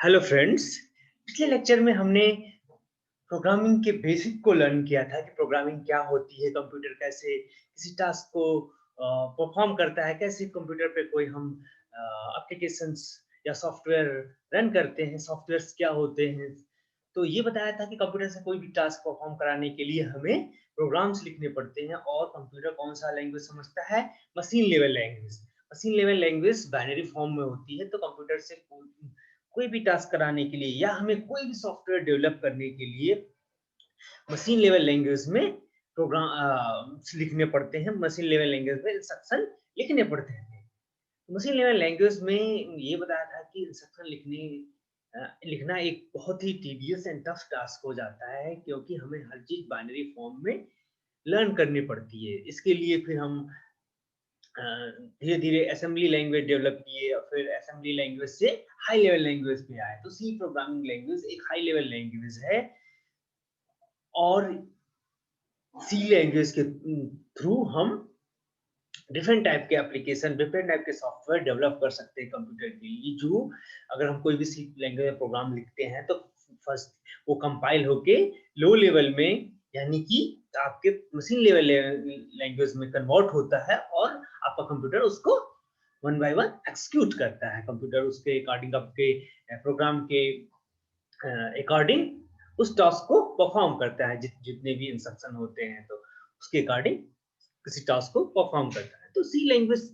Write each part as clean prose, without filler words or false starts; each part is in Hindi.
Hello friends. पिछले लेक्चर में हमने प्रोग्रामिंग के बेसिक को लर्न किया था कि प्रोग्रामिंग क्या होती है, कंप्यूटर कैसे किसी टास्क को परफॉर्म करता है, कैसे कंप्यूटर पे कोई हम एप्लीकेशंस या सॉफ्टवेयर रन करते हैं, सॉफ्टवेयर्स क्या होते हैं। तो ये बताया था कि कंप्यूटर से कोई भी टास्क परफॉर्म कराने के लिए हमें प्रोग्राम्स लिखने पड़ते हैं और कंप्यूटर कौन सा लैंग्वेज समझता है, machine level language. Machine level language binary form में होती है, तो कंप्यूटर से कोई भी टास्क कराने के लिए या हमें कोई भी सॉफ्टवेयर डेवलप करने के लिए मशीन लेवल लैंग्वेज में प्रोग्राम लिखने पड़ते हैं, मशीन लेवल लैंग्वेज में इंस्ट्रक्शन लिखने पड़ते हैं। मशीन लेवल लैंग्वेज में ये बताया था कि इंस्ट्रक्शन लिखना एक बहुत ही टीडियस एंड टफ टास्क हो जाता है, क्योंकि हमें हर चीज बाइनरी फॉर्म में लर्न करनी पड़ती है। इसके लिए फिर हम धीरे-धीरे असेंबली लैंग्वेज डेवलप किए और फिर असेंबली लैंग्वेज से हाई लेवल लैंग्वेज पे आए। तो सी प्रोग्रामिंग लैंग्वेज एक हाई लेवल लैंग्वेज है और सी लैंग्वेज के थ्रू हम डिफरेंट टाइप के एप्लीकेशन, डिफरेंट टाइप के सॉफ्टवेयर डेवलप कर सकते हैं कंप्यूटर के लिए। जो अगर हम कोई भी सी लैंग्वेज में प्रोग्राम लिखते हैं तो फर्स्ट वो कंपाइल होके लो लेवल में, यानी कि आपके मशीन लेवल लैंग्वेज में कन्वर्ट होता है और आपका कंप्यूटर उसको वन बाय वन एक्सिक्यूट करता है। कंप्यूटर उसके अकॉर्डिंग, आपके प्रोग्राम के अकॉर्डिंग उस टास्क को परफॉर्म करता है। जितने भी इंस्ट्रक्शन होते हैं तो उसके अकॉर्डिंग किसी टास्क को परफॉर्म करता है। तो सी लैंग्वेज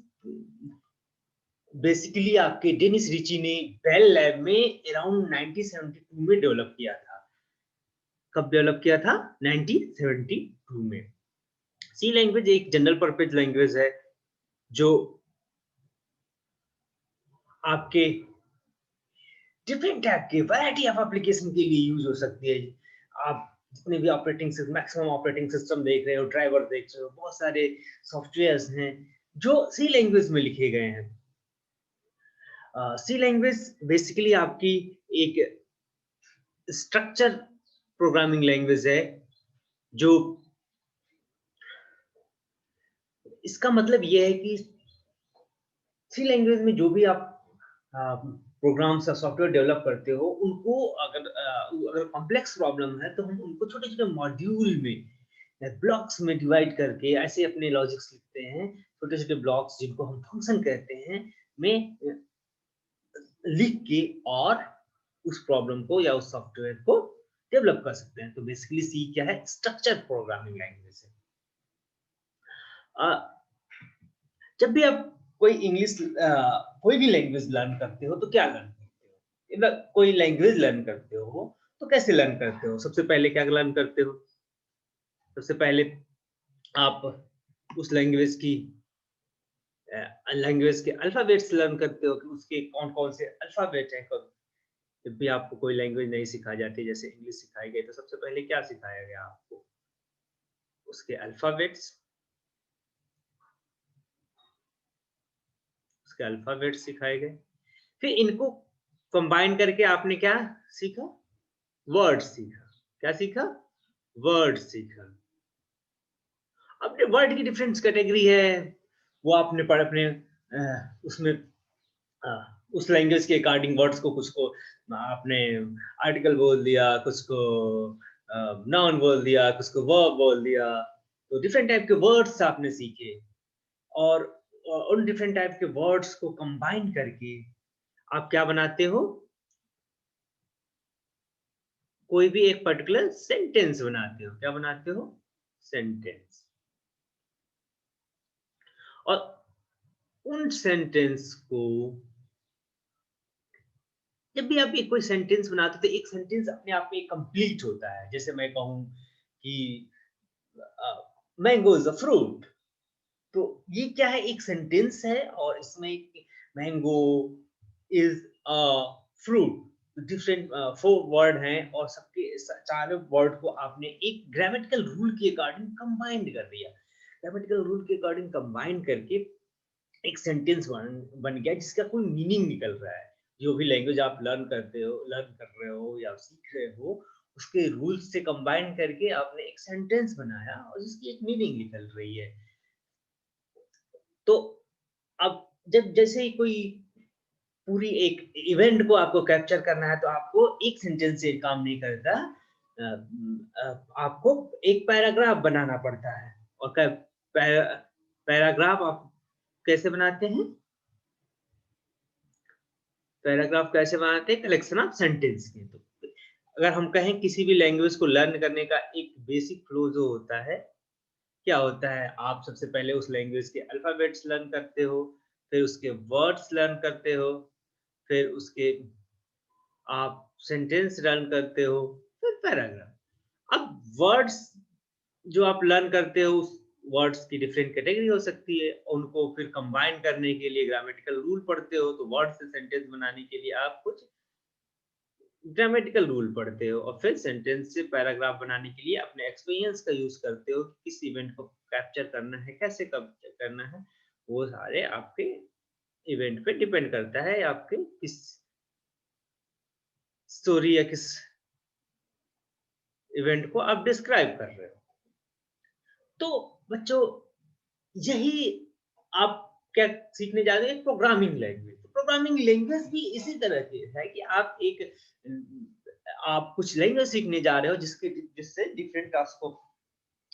बेसिकली आपके डेनिस रिची ने बेल लैब में अराउंड 1972 में डेवलप किया था। कब डेवलप किया था? 1972 में। सी लैंग्वेज एक जनरल पर्पज लैंग्वेज है जो आपके डिफरेंट टाइप के वैरायटी ऑफ एप्लीकेशन के लिए यूज हो सकती है। आप जितने भी operating system, maximum operating system देख रहे हो, ड्राइवर देख रहे हो, बहुत सारे सॉफ्टवेयर्स हैं जो सी लैंग्वेज में लिखे गए हैं। सी लैंग्वेज बेसिकली आपकी एक स्ट्रक्चर प्रोग्रामिंग लैंग्वेज है, जो इसका मतलब ये है कि सी लैंग्वेज में जो भी आप प्रोग्राम्स या सॉफ्टवेयर डेवलप करते हो, उनको अगर कॉम्प्लेक्स प्रॉब्लम है तो हम उनको छोटे-छोटे मॉड्यूल में या ब्लॉक्स में डिवाइड करके ऐसे अपने लॉजिक्स लिखते हैं। छोटे-छोटे ब्लॉक्स जिनको हम फंक्शन कहते हैं, में लिख के और उस प्रॉब्लम को या उस सॉफ्टवेयर को डेवलप कर सकते हैं। तो बेसिकली सी क्या है? स्ट्रक्चर प्रोग्रामिंग लैंग्वेज है। अ, जब भी आप कोई भी लैंग्वेज लर्न करते हो तो क्या लर्न करते हो? मतलब कोई लैंग्वेज लर्न करते हो तो कैसे लर्न करते हो? सबसे पहले क्या लर्न करते हो? सबसे पहले आप उस लैंग्वेज के अल्फाबेट्स लर्न करते हो कि उसके कौन-कौन से अल्फाबेट हैं। जब भी आपको कोई लैंग्वेज नहीं सिखाई जाती, जैसे इंग्लिश सिखाई गई, तो सबसे पहले क्या सिखाया गया आपको? उसके अल्फाबेट्स, उसके अल्फाबेट्स सिखाए गए। फिर इनको कंबाइन करके आपने क्या सीखा? वर्ड सीखा। क्या सीखा? वर्ड सीखा। अपने वर्ड की डिफरेंट कैटेगरी है, वो आपने पढ़ अपने उसमें उस लैंग्वेज के अकॉर्डिंग वर्ड्स को, कुछ को आपने आर्टिकल बोल दिया, कुछ को नाउन बोल दिया, कुछ को वर्ब बोल दिया। तो डिफरेंट टाइप के वर्ड्स आपने सीखे और उन डिफरेंट टाइप के वर्ड्स को कंबाइन करके आप क्या बनाते हो? कोई भी एक पर्टिकुलर सेंटेंस बनाते हो। क्या बनाते हो? सेंटेंस। और उन सेंटेंस को जब भी आप एक कोई सेंटेंस बनाते हो तो एक सेंटेंस अपने आप में कंप्लीट होता है। जैसे मैं कहूँ कि मैंगो इज अ फ्रूट, तो ये क्या है? एक सेंटेंस है और इसमें mango is a fruit, different four word हैं और सबके चारों वर्ड को आपने एक ग्रामेटिकल रूल के अकॉर्डिंग कंबाइन कर दिया। ग्रामेटिकल रूल के अकॉर्डिंग कंबाइन करके एक सेंटेंस बन गया जिसका कोई मीनिंग निकल रहा है। जो भी लैंग्वेज आप लर्न कर रहे हो या सीख रहे हो, उसके रूल्स से कंबाइन करके आपने एक सेंटेंस बनाया और जिसकी एक मीनिंग निकल रही है। तो अब जब जैसे ही कोई पूरी एक इवेंट को आपको कैप्चर करना है तो आपको एक सेंटेंस से काम नहीं करता। आपको एक पैराग्राफ बनाना पड़ता है और पैराग्राफ आप कैसे बनाते हैं? पैराग्राफ कैसे बनाते हैं? कलेक्शन ऑफ सेंटेंस के। तो अगर हम कहें किसी भी लैंग्वेज को लर्न करने का एक बेसिक फ्लो जो होता है, क्या होता है? आप सबसे पहले उस लैंग्वेज के अल्फाबेट्स लर्न करते हो, फिर उसके वर्ड्स लर्न करते हो, फिर उसके आप सेंटेंस लर्न करते हो, फिर पैराग्राफ। अब वर्ड्स जो आप लर्न करते हो, उस वर्ड्स की डिफरेंट कैटेगरी हो सकती है, उनको फिर कंबाइन करने के लिए ग्रामेटिकल रूल पढ़ते हो, तो वर्ड से सेंटेंस बनाने के लिए आप कुछ ग्रामेटिकल रूल पढ़ते हो और फिर सेंटेंस से पैराग्राफ बनाने के लिए अपने एक्सपीरियंस का यूज करते हो कि किस इवेंट को कैप्चर करना है, कैसे कैप्चर करना है। वो सारे आपके इवेंट पे डिपेंड करता है, आपके किस स्टोरी या किस इवेंट को आप डिस्क्राइब कर रहे हो। तो बच्चों, यही आप क्या सीखने जा रहे हैं? Programming language. प्रोग्रामिंग लैंग्वेज भी इसी तरह की है कि आप कुछ लैंग्वेज सीखने जा रहे हो जिससे डिफरेंट टास्क को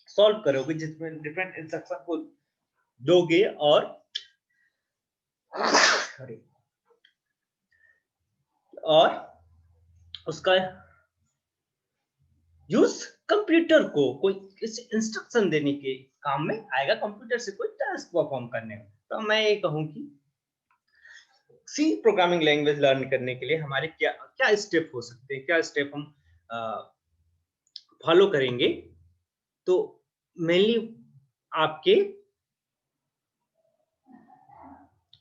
सॉल्व करोगे, जिसमें डिफरेंट इंस्ट्रक्शन को दोगे और sorry, और उसका यूज कंप्यूटर को कोई किसी इंस्ट्रक्शन देने के काम में आएगा, कंप्यूटर से कोई टास्क परफॉर्म करने में। तो मैं ये कहूँ कि सी प्रोग्रामिंग लैंग्वेज लर्न करने के लिए हमारे क्या क्या स्टेप हो सकते हैं, क्या स्टेप हम फॉलो करेंगे। तो मेनली आपके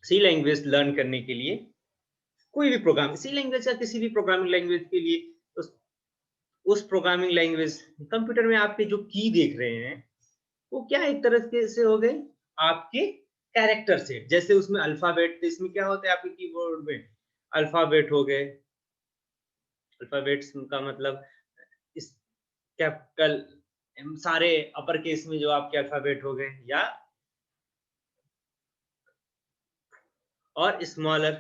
सी लैंग्वेज लर्न करने के लिए कोई भी प्रोग्राम, सी लैंग्वेज या किसी भी प्रोग्रामिंग लैंग्वेज के लिए उस प्रोग्रामिंग लैंग्वेज कंप्यूटर में आपके जो की देख रहे हैं वो क्या एक तरह से हो गए आपके कैरेक्टर सेट। जैसे उसमें अल्फाबेट, इसमें क्या होता है आपके कीबोर्ड में अल्फाबेट हो गए। अल्फाबेट्स का मतलब इस कैपिटल सारे अपर केस में जो आपके अल्फाबेट हो गए, या और स्मॉलर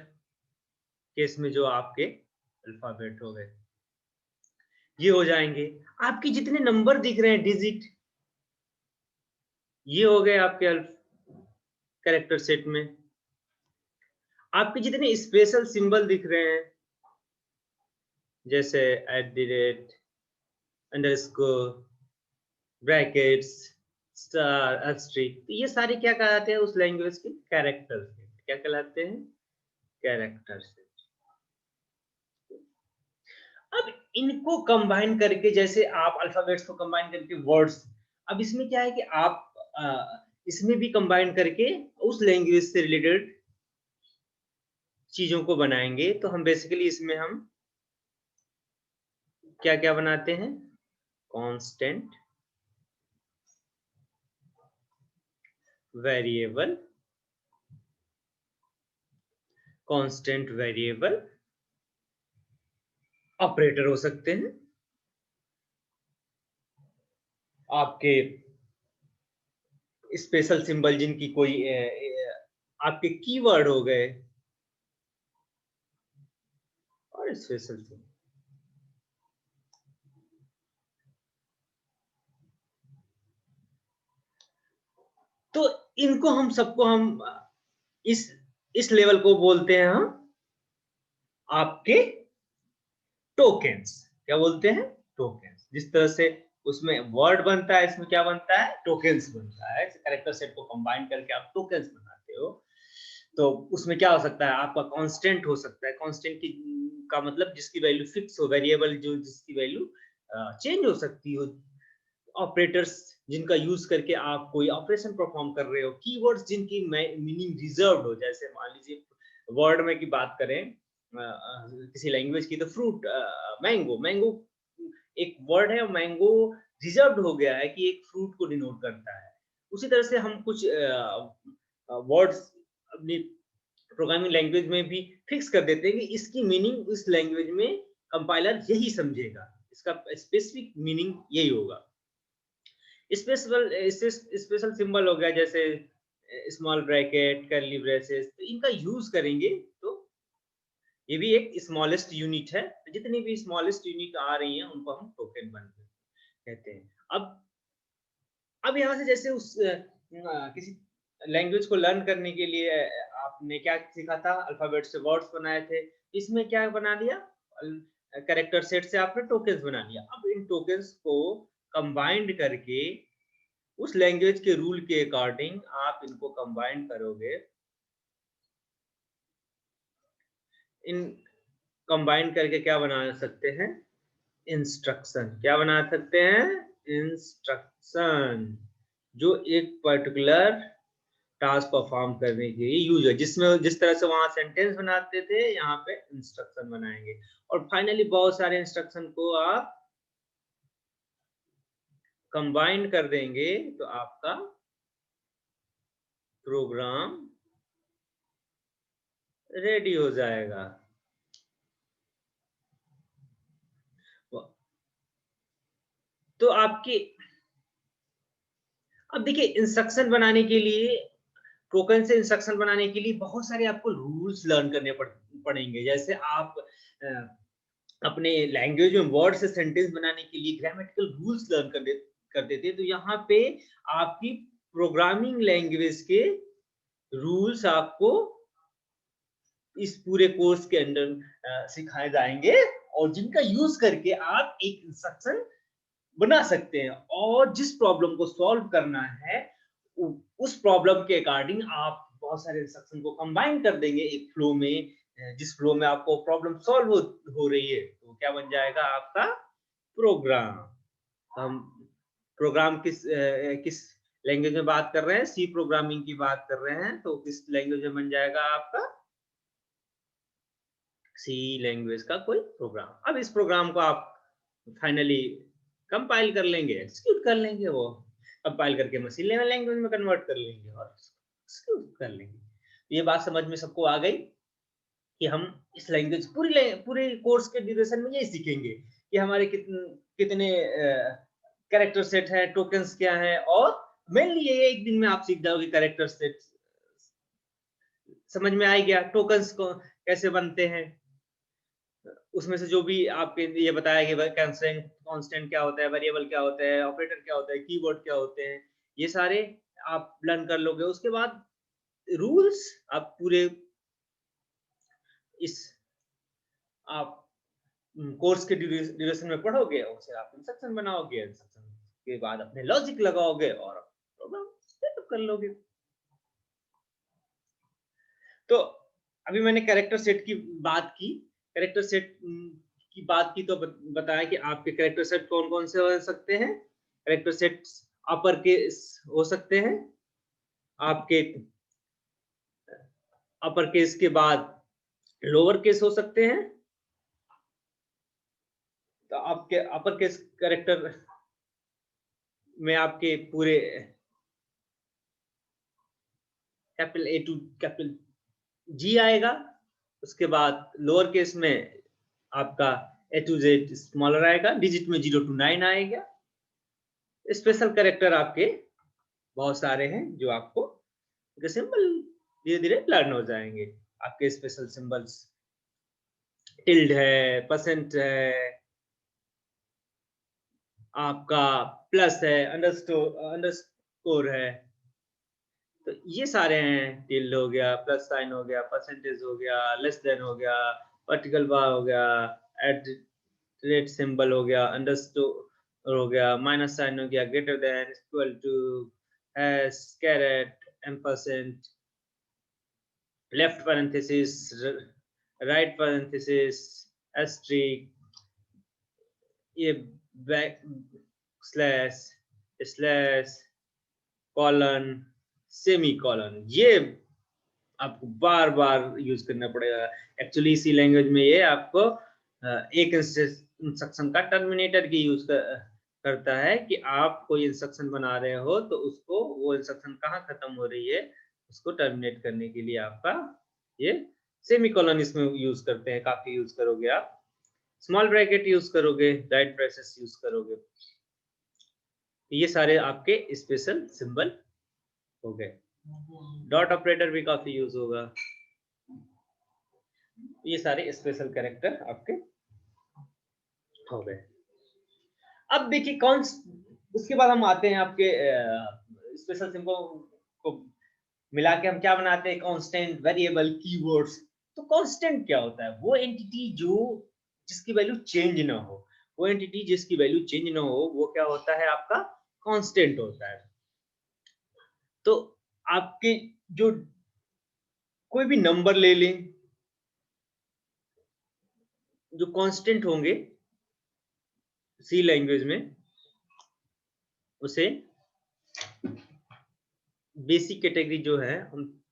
केस में जो आपके अल्फाबेट हो गए, ये हो जाएंगे। आपके जितने नंबर दिख रहे हैं डिजिट, ये हो गए आपके कैरेक्टर सेट में। आपके जितने स्पेशल सिंबल दिख रहे हैं जैसे @ अंडरस्कोर, ब्रैकेट्स, स्टार, अस्ट्रिक, तो ये सारे क्या कहलाते हैं उस लैंग्वेज के कैरेक्टर सेट। क्या कहलाते हैं? Character set. अब इनको कंबाइन करके, जैसे आप अल्फाबेट्स को कंबाइन करके वर्ड्स, अब इसमें क्या है कि आप इसमें भी कंबाइन करके उस लैंग्वेज से रिलेटेड चीजों को बनाएंगे। तो हम बेसिकली इसमें हम क्या क्या बनाते हैं? Constant variable, constant variable operator हो सकते हैं, आपके स्पेशल सिंबल जिनकी कोई आपके कीवर्ड हो गए और स्पेशल सिंबल। तो इनको हम सबको हम इस इस लेवल को बोलते हैं हम आपके टोकेन्स। क्या बोलते हैं? टोकेन्स। जिस तरह से उसमें वर्ड बनता है, इसमें क्या बनता है? टोकेन्स बनता है। कैरेक्टर सेट को कंबाइन करके आप टोकेन्स बनाते हो। तो उसमें क्या हो सकता है? आपका कांस्टेंट हो सकता है। कांस्टेंट की का मतलब जिसकी वैल्यू फिक्स हो, वेरिएबल जो जिसकी वैल्यू चेंज हो सकती हो। ऑपरेटर्स जिनका यूज करके आप कोई ऑपरेशन परफॉर्म कर रहे हो। कीवर्ड्स जिनकी मीनिंग रिजर्व्ड हो, जैसे मान लीजिए वर्ड में की बात करें किसी लैंग्वेज की, तो फ्रूट, मैंगो। मैंगो एक वर्ड है, मैंगो रिजर्व्ड हो गया है कि एक फ्रूट को डिनोट करता है। उसी तरह से हम कुछ वर्ड्स अपनी प्रोग्रामिंग लैंग्वेज में भी फिक्स कर देते हैं कि इसकी मीनिंग इस लैंग्वेज में कंपाइलर यही समझेगा, इसका स्पेसिफिक मीनिंग यही होगा। स्पेशल स्पेशल सिंबल हो गया जैसे स्मॉल ब्रैकेट, कर्ली ब्रेसेस, तो इनका यूज करेंगे तो ये भी एक स्मॉलेस्ट यूनिट है। जितनी भी स्मॉलेस्ट यूनिट आ रही हैं उनको हम टोकन कहते हैं। अब यहाँ से जैसे किसी लैंग्वेज को लर्न करने के लिए आपने क्या सीखा था, अल्फाबेट से वर्ड्स बनाए थे। इसमें क्या बना लिया, कैरेक्टर सेट से आपने टोकन्स बना लिया। अब इन टोकन्स को कंबाइंड करके उस लैंग्वेज के रूल के अकॉर्डिंग आप इनको कंबाइन करोगे। इन कंबाइन करके क्या बना सकते हैं, इंस्ट्रक्शन। क्या बना सकते हैं, इंस्ट्रक्शन, जो एक पर्टिकुलर टास्क परफॉर्म करने के लिए यूज है। जिसमें जिस तरह से वहां सेंटेंस बनाते थे, यहाँ पे इंस्ट्रक्शन बनाएंगे। और फाइनली बहुत सारे इंस्ट्रक्शन को आप कंबाइन कर देंगे तो आपका प्रोग्राम रेडी हो जाएगा। तो आपकी अब देखिए, इंस्ट्रक्शन बनाने के लिए, टोकन से इंस्ट्रक्शन बनाने के लिए बहुत सारे आपको रूल्स लर्न करने पड़ेंगे। जैसे आप अपने लैंग्वेज में वर्ड से सेंटेंस बनाने के लिए ग्रामेटिकल रूल्स लर्न करते थे, तो यहाँ पे आपकी प्रोग्रामिंग लैंग्वेज के रूल्स आपको इस पूरे कोर्स के अंदर सिखाए जाएंगे, और जिनका यूज करके आप एक इंस्ट्रक्शन बना सकते हैं। और जिस प्रॉब्लम को सॉल्व करना है, उस प्रॉब्लम के अकॉर्डिंग आप बहुत सारे इंस्ट्रक्शन को कंबाइन कर देंगे एक फ्लो में। जिस फ्लो में आपको प्रॉब्लम सॉल्व हो रही है, तो क्या बन जाएगा आपका प्रोग्राम। हम प्रोग्राम किस लैंग्वेज में बात कर रहे हैं, सी प्रोग्रामिंग की बात कर रहे हैं, तो किस लैंग्वेज में बन जाएगा आपका सी लैंग्वेज का कोई प्रोग्राम। अब इस प्रोग्राम को आप फाइनली कंपाइल कर लेंगे, एक्सिक्यूट कर लेंगे, वो कंपाइल करके मशीन लर्निंग लैंग्वेज में कन्वर्ट कर लेंगे और एक्सिक्यूट कर लेंगे। ये बात समझ में सबको आ गई कि हम इस लैंग्वेज पूरे कोर्स के ड्यूरेशन में यही सीखेंगे कि हमारे कितने कैरेक्टर सेट है, टोकन्स क्या है, और मेनली ये एक दिन में आप सीख जाओगे कैरेक्टर सेट। समझ में आ गया टोकन्स को कैसे बनते हैं, उसमें से जो भी आपके ये बताया कि कांस्टेंट कांस्टेंट क्या होता है, वेरिएबल क्या होता है, ऑपरेटर क्या होता है, कीवर्ड क्या होते हैं, ये सारे आप लर्न कर लोगे। उसके बाद रूल्स आप पूरे इस आप कोर्स के ड्यूरेशन में पढ़ोगे, और उससे आप इंस्ट्रक्शन बनाओगे, इंस्ट्रक्शन के बाद अपने लॉजिक लगाओगे और प्रोग्राम सेटअप कर लोगे। तो अभी मैंने कैरेक्टर सेट की बात की। कैरेक्टर सेट की बात की तो बताया कि आपके कैरेक्टर सेट कौन कौन से हो सकते हैं। कैरेक्टर सेट अपर केस हो सकते हैं, आपके अपर केस के बाद लोअर केस हो सकते हैं। तो आपके अपर केस कैरेक्टर में आपके पूरे capital A to capital G आएगा। उसके बाद लोअर केस में आपका ए टू जेड स्मॉलर आएगा, डिजिट में 0 to 9 आएगा। स्पेशल कैरेक्टर आपके बहुत सारे हैं जो आपको सिंबल धीरे धीरे लर्न हो जाएंगे। आपके स्पेशल सिंबल्स टिल्ड है, परसेंट है, आपका प्लस है, अंडरस्कोर है। तो ये सारे हैं, टिल्ड हो गया, प्लस साइन हो गया, परसेंटेज हो गया, लेस देन हो गया, वर्टिकल बार हो गया, एट रेट सिंबल हो गया, अंडरस्कोर हो गया, माइनस साइन हो गया, greater than, equal to, hash, caret, ampersand, left parenthesis, right parenthesis, asterisk, ये backslash, slash, colon, semicolon, ये आपको बार बार यूज करना पड़ेगा। एक्चुअली इसी लैंग्वेज में ये आपको एक इंस्ट्रक्शन का टर्मिनेटर की यूज करता है कि आप कोई इंस्ट्रक्शन बना रहे हो तो उसको, वो इंस्ट्रक्शन कहाँ खत्म हो रही है, उसको टर्मिनेट करने के लिए आपका ये सेमी कॉलन इसमें यूज करते हैं। काफी यूज करोगे आप, स्मॉल ब्रैकेट यूज करोगे, राइट ब्रेसेस यूज करोगे। ये सारे आपके स्पेशल सिंबल हो गए। डॉट ऑपरेटर भी काफी यूज होगा। ये सारे स्पेशल कैरेक्टर आपके हो गए। अब देखिए उसके बाद हम आते हैं आपके स्पेशल सिंबल को मिला के हम क्या बनाते हैं, कांस्टेंट, वेरिएबल, कीवर्ड्स। तो कांस्टेंट क्या होता है? वो एंटिटी जो जिसकी वैल्यू चेंज ना हो, वो एंटिटी जिसकी वैल्यू चेंज ना हो, वो क्या होता है? आपका कांस्टेंट होता है। तो आपके जो कोई भी नंबर ले लें, जो कांस्टेंट होंगे सी लैंग्वेज में, उसे बेसिक कैटेगरी जो है, हम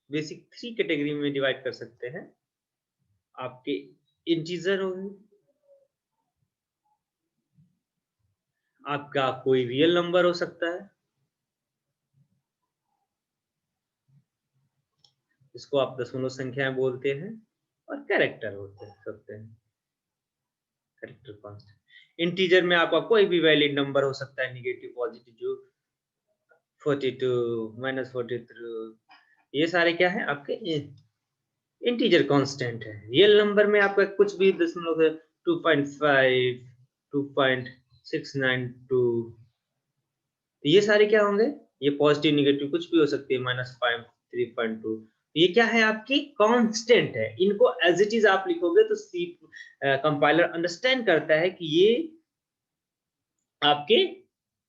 बेसिक 3 कैटेगरी में डिवाइड कर सकते हैं। आपके इंटीजर होंगे, आपका कोई रियल नंबर हो सकता है, इसको आप दशमलव संख्याएं बोलते हैं, और कैरेक्टर होते सकते हैं, कैरेक्टर कांस्टेंट। इंटीजर में आपका कोई भी वैलिड नंबर हो सकता है, नेगेटिव, पॉजिटिव, जो 42 -43, ये सारे क्या है आपके इंटीजर कांस्टेंट है। रियल नंबर में आपका कुछ भी दशमलव 2.5, 2.692, ये सारे क्या होंगे? ये पॉजिटिव, नेगेटिव कुछ भी हो सकती है, -5, 3.2। ये क्या है? आपकी कांस्टेंट है। इनको एज इट इज आप लिखोगे तो सी कंपाइलर अंडरस्टैंड करता है कि ये आपके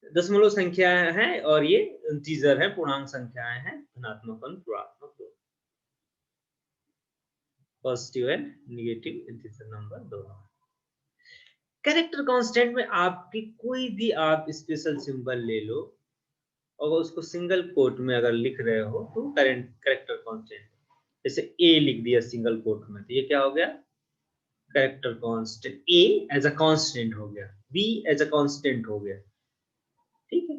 दशमलव संख्याएं हैं और ये इंटीजर है, पूर्णांक संख्याएं हैं, धनात्मक और ऋणात्मक दोनों, positive and negative integer number दोनों। कैरेक्टर कांस्टेंट में आपकी कोई भी आप स्पेशल सिंबल ले लो और उसको सिंगल कोट में अगर लिख रहे हो तो कैरेक्टर कांस्टेंट। जैसे ए लिख दिया सिंगल कोट में, तो ये क्या हो गया? Character constant. A as a constant हो गया, बी एज अ कांस्टेंट हो गया, ठीक है।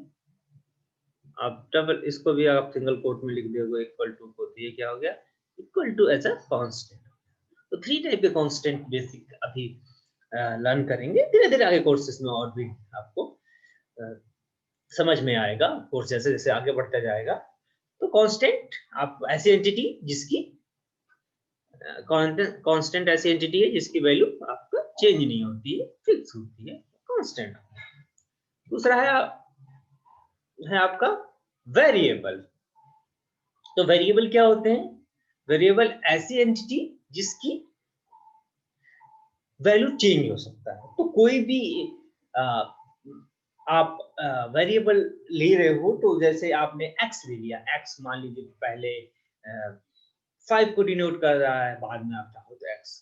आप डबल इसको भी आप सिंगल कोट में लिख दोगे इक्वल टू को, तो ये क्या हो गया? Equal to as a constant. तो 3 टाइप के कांस्टेंट बेसिक अभी लर्न करेंगे, धीरे धीरे आगे कोर्सेस में और भी आपको समझ में आएगा, कोर्स जैसे जैसे आगे बढ़ता जाएगा। तो कांस्टेंट आप ऐसी एंटिटी जिसकी कांस्टेंट ऐसी एंटिटी है जिसकी वैल्यू आपका चेंज नहीं होती है, फिक्स होती है, कांस्टेंट। दूसरा है आपका वेरिएबल। तो वेरिएबल क्या होते हैं? वेरिएबल ऐसी एंटिटी जिसकी वैल्यू चेंज हो सकता है। तो कोई भी आ, आप वेरिएबल ले रहे हो, तो जैसे आपने एक्स ले लिया, एक्स मान लीजिए पहले 5 को डिनोट कर रहा है, बाद में आप चाहो तो एक्स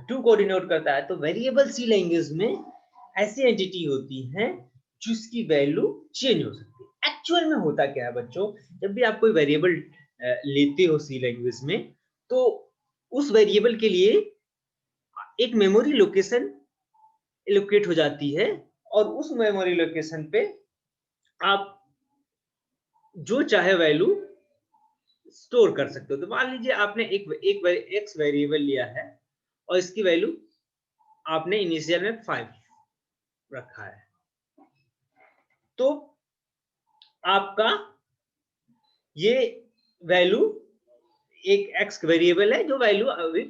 2 को डिनोट करता है। तो वेरिएबल सी लैंग्वेज में ऐसी एंटिटी होती हैं जिसकी वैल्यू चेंज हो सकती है। एक्चुअल में होता क्या है बच्चों, जब भी आप कोई वेरिएबल लेते हो सी लैंग्वेज में, तो उस वेरिएबल के लिए एक मेमोरी लोकेशन एलोकेट हो जाती है, और उस मेमोरी लोकेशन पे आप जो चाहे वैल्यू स्टोर कर सकते हो। तो मान लीजिए आपने एक एक्स वेरिएबल लिया है और इसकी वैल्यू आपने इनिशियल में 5 रखा है, तो आपका ये वैल्यू एक एक्स वेरिएबल है जो वैल्यू अभी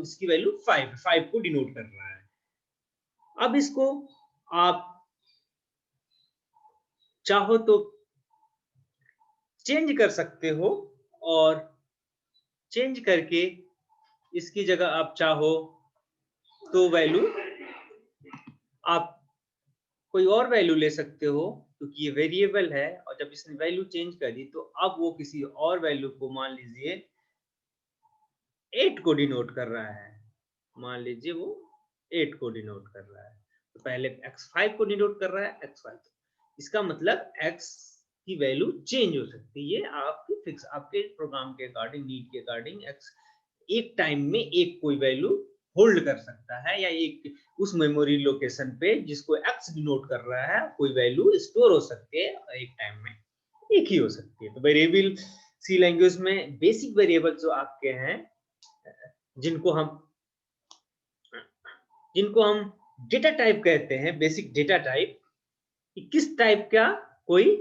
इसकी वैल्यू 5 को डिनोट कर रहा है। अब इसको आप चाहो तो चेंज कर सकते हो, और चेंज करके इसकी जगह आप चाहो तो वैल्यू आप कोई और वैल्यू ले सकते हो, क्योंकि ये वेरिएबल है, और जब इसने वैल्यू चेंज कर दी तो अब वो किसी और वैल्यू को, मान लीजिए 8 को डिनोट कर रहा है, मान लीजिए वो 8 को डिनोट कर रहा है। तो पहले x5 को डिनोट कर रहा है, x5, इसका मतलब x की वैल्यू चेंज हो सकती है। ये आपकी फिक्स, आपके प्रोग्राम के अकॉर्डिंग, नीड के अकॉर्डिंग x एक टाइम में एक कोई वैल्यू होल्ड कर सकता है, या एक उस मेमोरी लोकेशन पे जिसको x डिनोट कर रहा है कोई वैल्यू स्टोर हो सकती है, एक टाइम में एक ही हो सकती है। तो वेरिएबल सी लैंग्वेज में बेसिक वेरिएबल जो आपके हैं, जिनको हम डेटा टाइप कहते हैं, बेसिक डेटा टाइप, किस टाइप का कोई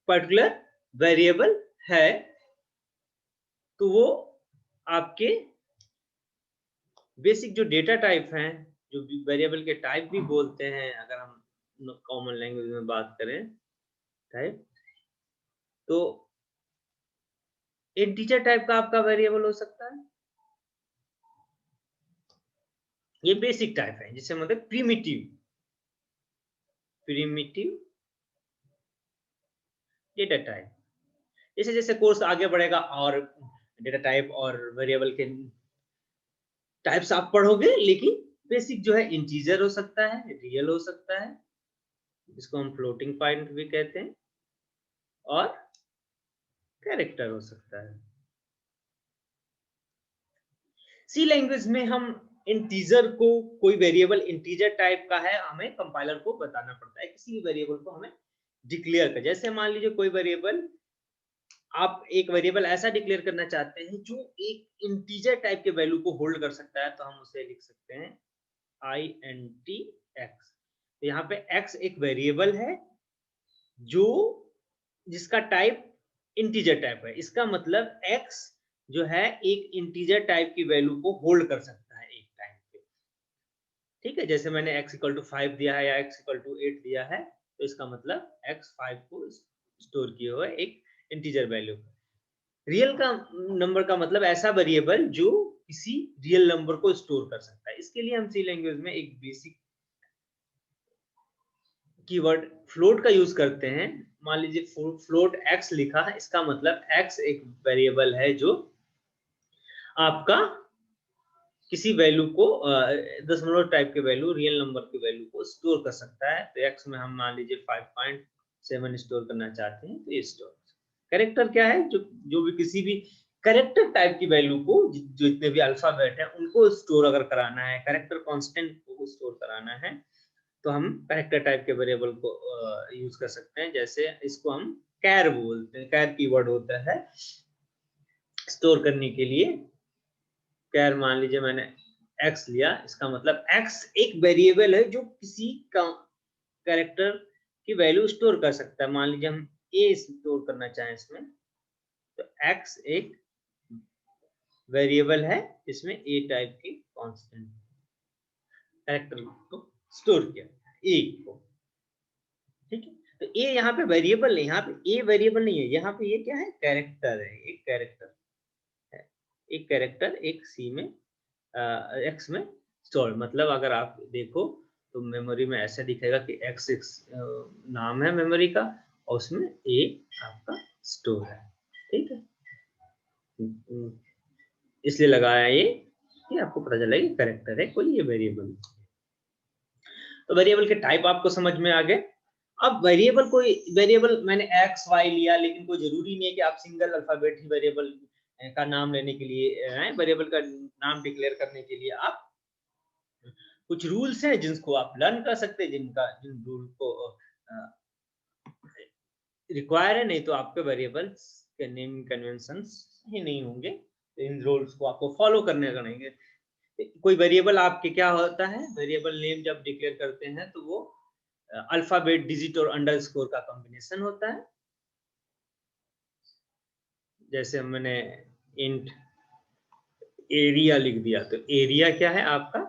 पर्टिकुलर वेरिएबल है, तो वो आपके बेसिक जो डेटा टाइप हैं, जो वेरिएबल के टाइप भी बोलते हैं, अगर हम कॉमन लैंग्वेज में बात करें टाइप, तो इंटीजर टाइप का आपका वेरिएबल हो सकता है। ये बेसिक टाइप है, जिसे मतलब प्रिमिटिव डेटा टाइप। जैसे जैसे कोर्स आगे बढ़ेगा और डेटा टाइप और वेरिएबल के टाइप्स आप पढ़ोगे, लेकिन बेसिक जो है इंटीजर हो सकता है, रियल हो सकता है, इसको हम फ्लोटिंग पॉइंट भी कहते हैं, और कैरेक्टर हो सकता है। सी लैंग्वेज में हम इंटीजर को, कोई वेरिएबल इंटीजर टाइप का है, हमें कंपाइलर को बताना पड़ता है, किसी भी वेरिएबल को हमें डिक्लेयर कर। जैसे मान लीजिए कोई वेरिएबल, आप एक वेरिएबल ऐसा डिक्लेयर करना चाहते हैं जो एक इंटीजर टाइप के वैल्यू को होल्ड कर सकता है, तो हम उसे लिख सकते हैं int x। तो यहाँ पे x एक वेरिएबल है जो, जिसका टाइप इंटीजर टाइप है। इसका मतलब x जो है एक इंटीजर टाइप की वैल्यू को होल्ड कर सकता है एक टाइम पे। ठीक है, जैसे मैंने x इक्वल टू 5 दिया है या x इक्वल टू 8 दिया है, तो इसका मतलब x 5 को स्टोर किए हुए एक इंटीजर वैल्यू। रियल का नंबर का मतलब ऐसा वेरिएबल जो किसी रियल नंबर को स्टोर कर सकता है। इसके लिए हम सी लैंग्वेज में एक बेसिक कीवर्ड फ्लोट का यूज करते हैं। मान लीजिए फ्लोट x लिखा है, इसका मतलब x एक वेरिएबल है जो आपका किसी वैल्यू को, दशमलव टाइप के वैल्यू, रियल नंबर के वैल्यू को स्टोर कर सकता है। तो x में हम मान लीजिए 5.7 स्टोर करना चाहते हैं, तो ये स्टोर। कैरेक्टर क्या है, जो भी किसी भी कैरेक्टर टाइप की वैल्यू को, जो इतने भी अल्फाबेट है उनको स्टोर अगर कराना है, कैरेक्टर कांस्टेंट को स्टोर कराना है, तो हम कैरेक्टर टाइप के वेरिएबल को यूज कर सकते हैं। जैसे इसको हम कैर बोलते हैं, कैर कीवर्ड होता है स्टोर करने के लिए। कैर मान लीजिए मैंने x लिया, इसका मतलब x एक वेरिएबल है जो किसी का कैरेक्टर की वैल्यू स्टोर कर सकता है। मान लीजिए हम a स्टोर करना चाहें इसमें, तो x एक वेरिएबल है जिसमें a टाइप की कांस्टेंट कैरेक्टर को स्टोर किया a को। ठीक है, तो ए यहाँ पे वेरिएबल नहीं, यहाँ पे ए वेरिएबल नहीं है, यहाँ पे ये क्या है, कैरेक्टर है, एक कैरेक्टर है, एक कैरेक्टर एक सी में एक्स में स्टोर। मतलब अगर आप देखो तो मेमोरी में ऐसा दिखेगा कि एक्स नाम है मेमोरी का, और उसमें ए आपका स्टोर है। ठीक है, इसलिए लगाया ये कि आपको पता चला कि कैरेक्टर है कोई, ये वेरिएबल। तो वेरिएबल के टाइप आपको समझ में आ गए। अब वेरिएबल, कोई वेरिएबल मैंने एक्स वाई लिया, लेकिन कोई जरूरी नहीं है कि आप सिंगल अल्फाबेट ही वेरिएबल का नाम लेने के लिए, वेरिएबल का नाम डिक्लेयर करने के लिए आप, कुछ रूल्स हैं जिनको आप लर्न कर सकते हैं, जिन रूल को रिक्वायर है, नहीं तो आपके वेरिएबल्स के नेम कन्वेंशंस ही नहीं होंगे। तो इन रूल्स को आपको फॉलो करने का नहीं है। कोई वेरिएबल आपके क्या होता है, वेरिएबल नेम जब डिक्लेयर करते हैं तो वो अल्फाबेट, डिजिट और अंडरस्कोर का कॉम्बिनेशन होता है। जैसे मैंने इंट एरिया लिख दिया, तो एरिया क्या है आपका,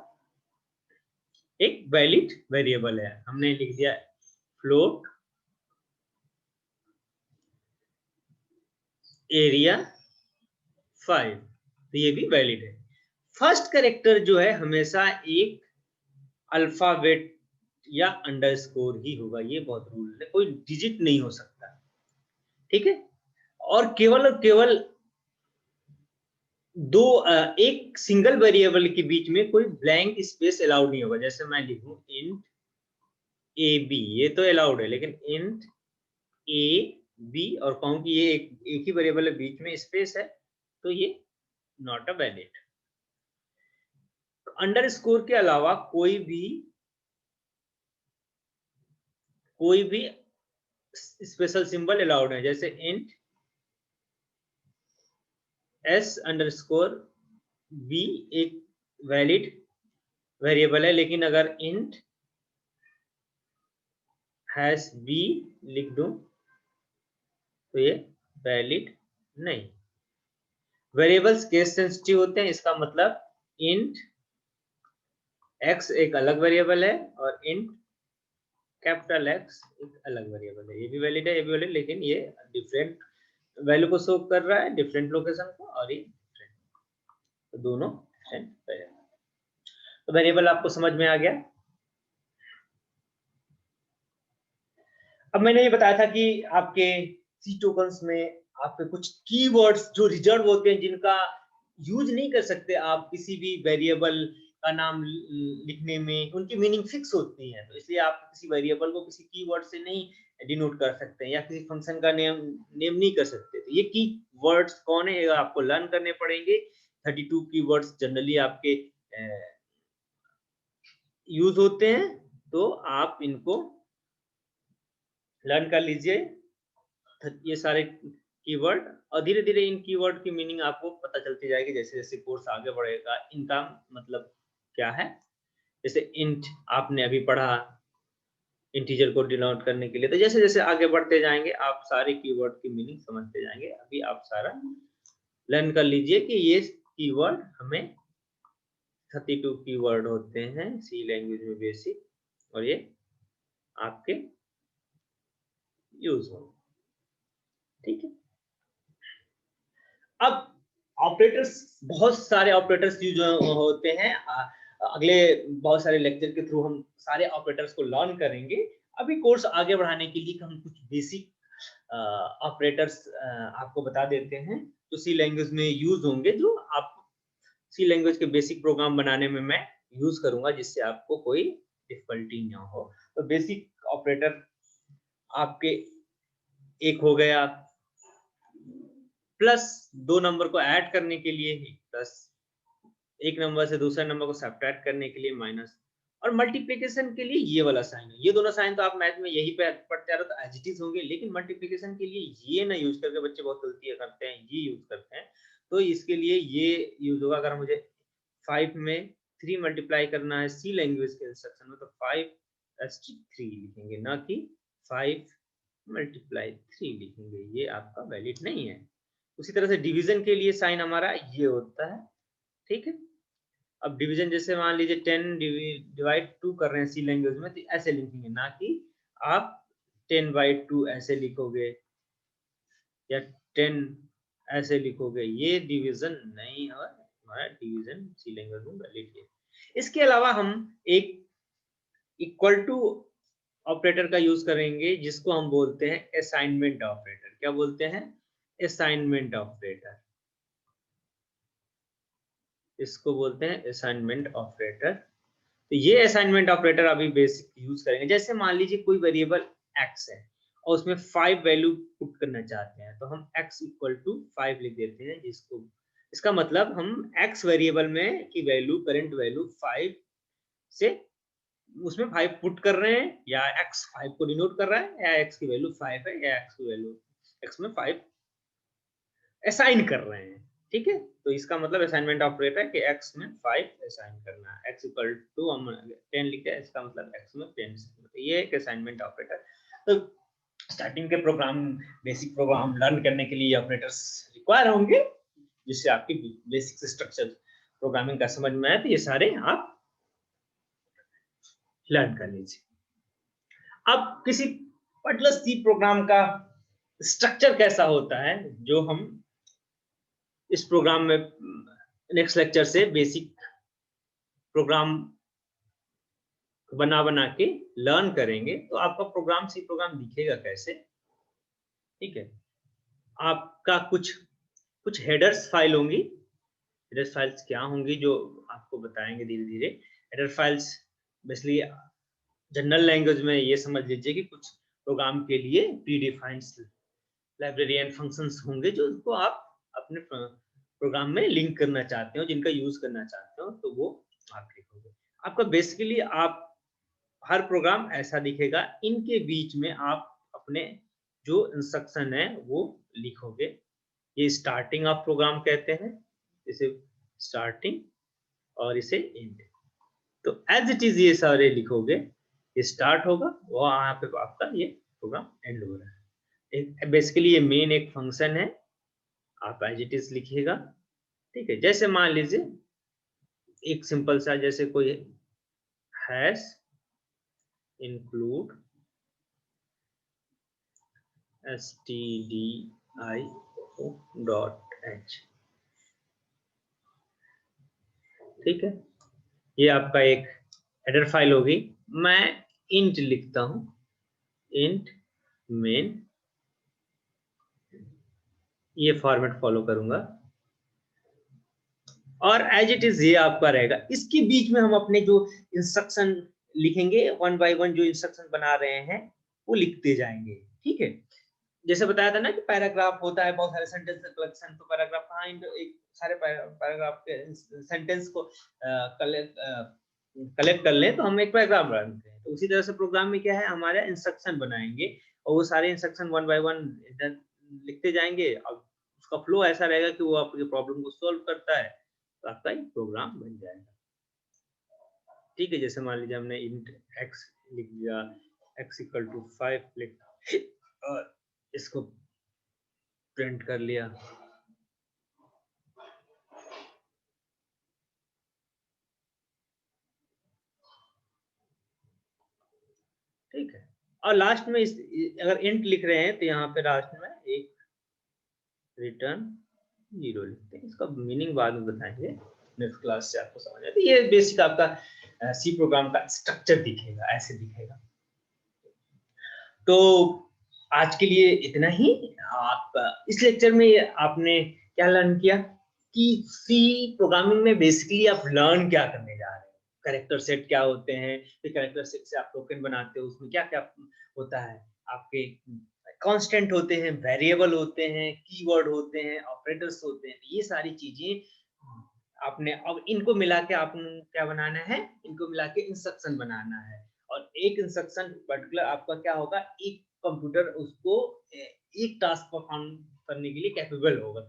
एक वैलिड वेरिएबल है। हमने लिख दिया फ्लोट एरिया 5, तो ये भी वैलिड है। फर्स्ट कैरेक्टर जो है हमेशा एक अल्फाबेट या अंडरस्कोर ही होगा, ये बहुत रूल है, कोई डिजिट नहीं हो सकता। ठीक है, और केवल दो, एक सिंगल वेरिएबल के बीच में कोई ब्लैंक स्पेस अलाउड नहीं होगा। जैसे मैं लिखूं इंट ए बी, ये तो अलाउड है, लेकिन इंट ए बी और कहूं कि ये एक ही वेरिएबल है, बीच में स्पेस है, तो ये नॉट अ वैलिड। अंडरस्कोर के अलावा कोई भी स्पेशल सिंबल अलाउड है। जैसे इंट एस अंडरस्कोर बी एक वैलिड वेरिएबल है, लेकिन अगर इंट हैश बी लिख दूं तो ये वैलिड नहीं। वेरिएबल्स केस सेंसिटिव होते हैं, इसका मतलब इंट x एक अलग वेरिएबल है और इंट कैपिटल X एक अलग वेरिएबल है। ये भी वैलिड है, ये भी वैलिड, लेकिन ये डिफरेंट वैल्यू को शो कर रहा है, डिफरेंट लोकेशन को, और ये डिफरेंट, तो दोनों डिफरेंट वेरिएबल। तो वेरिएबल आपको समझ में आ गया। अब मैंने ये बताया था कि आपके सी टोकन्स में आपके कुछ कीवर्ड्स जो रिजर्व होते हैं, जिनका यूज नहीं कर सकते आप किसी भी वेरिएबल का नाम लिखने में, उनकी मीनिंग फिक्स होती है, तो इसलिए आप किसी वेरिएबल को किसी कीवर्ड से नहीं डिनोट कर सकते हैं या किसी फंक्शन का नेम नहीं कर सकते। तो ये की वर्ड्स कौन है, आपको लर्न करने पड़ेंगे। 32 कीवर्ड्स जनरली आपके यूज होते हैं, तो आप इनको लर्न कर लीजिए, ये सारे कीवर्ड, और धीरे धीरे इन कीवर्ड की मीनिंग आपको पता चलती जाएगी जैसे जैसे कोर्स आगे बढ़ेगा। इनका मतलब क्या है, जैसे इंट आपने अभी पढ़ा इंटीजर को डिनोट करने के लिए, तो जैसे जैसे आगे बढ़ते जाएंगे आप सारे कीवर्ड की मीनिंग समझते जाएंगे। अभी आप सारा लर्न कर लीजिए कि ये कीवर्ड हमें 32 कीवर्ड होते हैं सी लैंग्वेज में बेसिक, और ये आपके यूज होंगे, ठीक है। अब ऑपरेटर्स, बहुत सारे ऑपरेटर्स यूज होते हैं। अगले बहुत सारे लेक्चर के थ्रू हम सारे ऑपरेटर्स को लर्न करेंगे। अभी कोर्स आगे बढ़ाने के लिए हम कुछ बेसिक ऑपरेटर्स आपको बता देते हैं जो सी लैंग्वेज में यूज होंगे, जो आप सी लैंग्वेज के बेसिक प्रोग्राम बनाने में मैं यूज करूंगा, जिससे आपको कोई डिफिकल्टी ना हो। तो बेसिक ऑपरेटर आपके एक हो गया प्लस, 2 नंबर को ऐड करने के लिए प्लस, एक नंबर से दूसरे नंबर को सब्ट्रैक्ट करने के लिए माइनस, और मल्टीप्लिकेशन के लिए ये वाला साइन है। ये दोनों साइन तो आप मैथ में यही पे पढ़ते आ रहे हो, तो एज इट इज होंगे, लेकिन मल्टीप्लिकेशन के लिए ये ना यूज करके बच्चे बहुत गलतियां करते हैं, ये यूज करते हैं। तो इसके लिए ये यूज होगा, अगर मुझे 5 में 3 मल्टीप्लाई करना है सी लैंग्वेज के इंस्ट्रक्शन में, तो 5 लिखेंगे, ना कि 5 मल्टीप्लाई 3 लिखेंगे, ये आपका वैलिड नहीं है। उसी तरह से डिवीजन के लिए साइन हमारा ये होता है, ठीक है। अब डिवीजन जैसे मान लीजिए 10 डिवाइड 2 कर रहे हैं सी लैंग्वेज में, तो ऐसे लिखेंगे, ना कि आप 10/2 ऐसे लिखोगे या 10 ऐसे लिखोगे, ये डिवीजन नहीं है। हमारा डिवीजन सी लैंग्वेज में वैलिड है। इसके अलावा हम एक इक्वल टू ऑपरेटर का यूज करेंगे, जिसको हम बोलते हैं असाइनमेंट ऑपरेटर। क्या बोलते हैं? Assignment operator. इसको बोलते हैं असाइनमेंट ऑपरेटर। तो ये असाइनमेंट ऑपरेटर अभी बेसिक यूज करेंगे। जैसे मान लीजिए कोई वेरिएबल x है और उसमें 5 वैल्यू पुट करना चाहते हैं, तो हम x इक्वल टू 5 लिख देते हैं, जिसको, इसका मतलब हम x वेरिएबल में की वैल्यू, करंट वैल्यू 5 से उसमें 5 पुट कर रहे हैं, या x 5 को डिनोट कर रहा है, या x की वैल्यू 5 है, या x की वैल्यू x में 5 असाइन कर रहे हैं, ठीक है। तो इसका मतलब असाइनमेंट ऑपरेटर कि x में 5 असाइन करना है। x इक्वल टू हम 10 लिखते हैं, इसका मतलब x में 10, तो ये एक असाइनमेंट ऑपरेटर। तो स्टार्टिंग के प्रोग्राम, बेसिक प्रोग्राम लर्न करने के लिए ऑपरेटर्स रिक्वायर होंगे, जिससे आपकी बेसिक स्ट्रक्चर प्रोग्रामिंग का समझ में आए, तो ये सारे आप लर्न कर लीजिए। अब किसी पर्टिकुलर सी प्रोग्राम का स्ट्रक्चर कैसा होता है, जो हम इस प्रोग्राम में नेक्स्ट लेक्चर से बेसिक प्रोग्राम बना बना के लर्न करेंगे। तो आपका प्रोग्राम, सी प्रोग्राम दिखेगा कैसे, ठीक है। आपका कुछ कुछ हेडर्स फाइल होंगी। हेडर्स फाइल्स क्या होंगी, जो आपको बताएंगे धीरे धीरे। Header files basically general language में ये समझ लीजिए कि कुछ प्रोग्राम के लिए pre defined library and functions होंगे, जो उसको आप अपने प्रोग्राम में लिंक करना चाहते हो, जिनका यूज करना चाहते हो, तो वो आप लिखोगे। आपका बेसिकली आप हर प्रोग्राम ऐसा दिखेगा, इनके बीच में आप अपने जो इंस्ट्रक्शन है वो लिखोगे। ये स्टार्टिंग ऑफ प्रोग्राम कहते हैं, इसे स्टार्टिंग, और इसे एंड। तो एज इट इज ये सारे लिखोगे, ये स्टार्ट होगा, वहां पे आपका ये प्रोग्राम एंड हो रहा है। बेसिकली ये मेन एक फंक्शन है, आप एज इट इज लिखिएगा। ठीक है, जैसे मान लीजिए एक सिंपल सा जैसे कोई हैश इंक्लूड stdio.h, ठीक है, ये आपका एक हेडर फाइल होगी। मैं इंट लिखता हूं, इंट मेन, ये फॉर्मेट फॉलो करूंगा और एज इट इज ये आपका रहेगा। इसके बीच में हम अपने जो इंस्ट्रक्शन लिखेंगे, वन बाय वन जो इंस्ट्रक्शन बना रहे हैं वो लिखते जाएंगे, ठीक है। जैसे बताया था ना कि पैराग्राफ होता है, बहुत सारे सेंटेंस कलेक्शन, तो पैराग्राफ काइंड एक सारे पैराग्राफ के सेंटेंस को कलेक्ट कर लें तो हम एक पैराग्राफ बनाते हैं। तो उसी तरह से प्रोग्राम में क्या है, हमारे इंस्ट्रक्शन बनाएंगे और वो सारे इंस्ट्रक्शन वन बाय वन इधर लिखते जाएंगे और उसका फ्लो ऐसा रहेगा कि वो आपके प्रॉब्लम को सॉल्व करता है, तो आपका एक प्रोग्राम बन जाएगा, ठीक है। जैसे मान लीजिए हमने इंट x लिख दिया, x इक्वल टू 5 लिख और इसको प्रिंट कर लिया, ठीक है। और लास्ट में इस अगर इंट लिख रहे हैं तो यहाँ पे लास्ट में एक रिटर्न 0 लिखते हैं। इसका मीनिंग बाद में बताएंगे, नेक्स्ट क्लास से आपको समझ आए। तो ये बेसिक आपका सी प्रोग्राम का स्ट्रक्चर दिखेगा, ऐसे दिखेगा। तो आज के लिए इतना ही। आप इस लेक्चर में आपने क्या लर्न किया कि सी प्रोग्रामिंग में बेसिकली आप लर्न क्या करने जा रहे हैं, कैरेक्टर सेट क्या होते हैं, फिर कैरेक्टर सेट से आप टोकन बनाते हो, उसमें क्या क्या होता है, आपके कांस्टेंट होते हैं, वेरिएबल होते हैं, कीवर्ड होते हैं, ऑपरेटर्स होते हैं, ये सारी चीजें आपने अब इनको मिला के आपने क्या बनाना है, इनको मिला के इंस्ट्रक्शन बनाना है। और एक इंस्ट्रक्शन पर्टिकुलर आपका क्या होगा, एक कंप्यूटर उसको एक टास्क परफॉर्म करने के लिए कैपेबल होगा,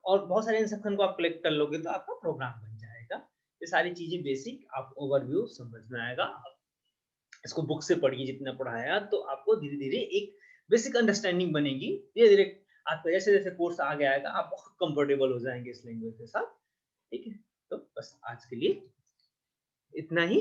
और बहुत सारे इंस्ट्रक्शन को आप कलेक्ट कर लोगे तो आपका प्रोग्राम बन जाएगा। ये सारी चीजें बेसिक आप ओवरव्यू समझ में आएगा। इसको बुक से पढ़िए जितना पढ़ाया, तो आपको धीरे धीरे एक बेसिक अंडरस्टैंडिंग बनेगी। धीरे धीरे आपका जैसे जैसे कोर्स आगे आएगा आप बहुत कंफर्टेबल हो जाएंगे इस लैंग्वेज के साथ, ठीक है। तो बस आज के लिए इतना ही।